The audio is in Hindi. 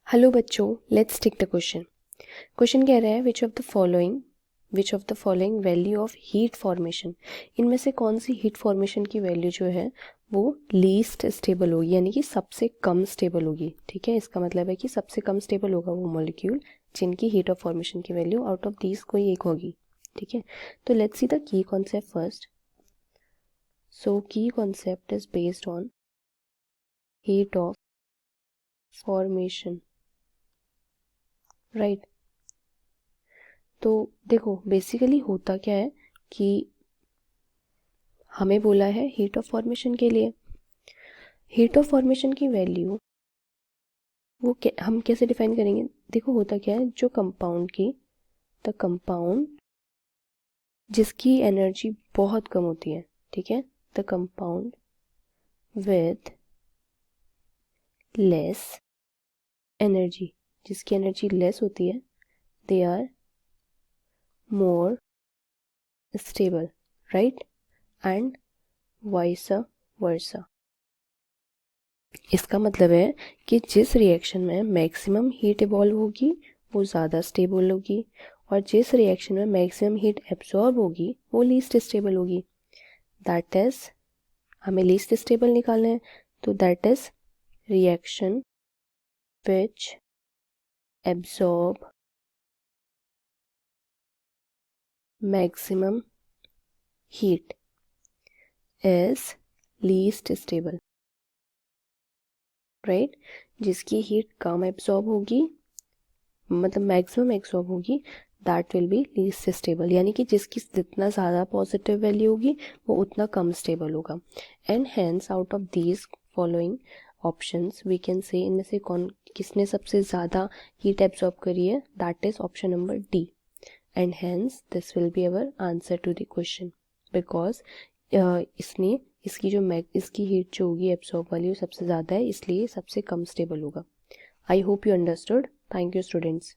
हेलो बच्चों, let's take the question. Question कह रहा है which of the following value of heat formation, इनमें से कौन सी हीट फॉर्मेशन की वैल्यू जो है वो लीस्ट स्टेबल होगी, यानी कि सबसे कम स्टेबल होगी। ठीक है, इसका मतलब है कि सबसे कम स्टेबल होगा वो मॉलिक्यूल जिनकी हीट ऑफ फॉर्मेशन की वैल्यू आउट ऑफ दीज कोई एक होगी। ठीक है, तो let's see the key concept first. So key concept is based on heat of formation, right. तो देखो बेसिकली होता क्या है कि हमें बोला है हीट ऑफ फॉर्मेशन के लिए, हीट ऑफ फॉर्मेशन की वैल्यू वो हम कैसे डिफाइन करेंगे। देखो होता क्या है, जो द कंपाउंड जिसकी एनर्जी बहुत कम होती है, ठीक है, the compound with less energy, जिसकी एनर्जी लेस होती है, they are more stable, right, and vice versa. इसका मतलब है कि जिस रिएक्शन में मैक्सिमम हीट इवॉल्व होगी वो ज़्यादा स्टेबल होगी, और जिस रिएक्शन में मैक्सिमम हीट एब्जॉर्ब होगी वो लीस्ट स्टेबल होगी। दैट इज, हमें लीस्ट स्टेबल निकालना है, तो that is reaction which absorb maximum heat is least stable, right. जिसकी हीट कम एब्जॉर्ब होगी, मतलब मैक्सिमम एब्जॉर्ब होगी, that will be least stable, यानी कि जिसकी जितना ज़्यादा पॉजिटिव वैल्यू होगी वो उतना कम स्टेबल होगा। And hence out of these following options we can say, इनमें से कौन किसने सबसे ज़्यादा हीट एब्जॉर्ब करी है, that is option number D. And hence this will be our answer to the question, because इसने इसकी हीट जो होगी एब्जॉर्ब वाली वो सबसे ज़्यादा है, इसलिए सबसे कम स्टेबल होगा। I hope you understood. Thank you students.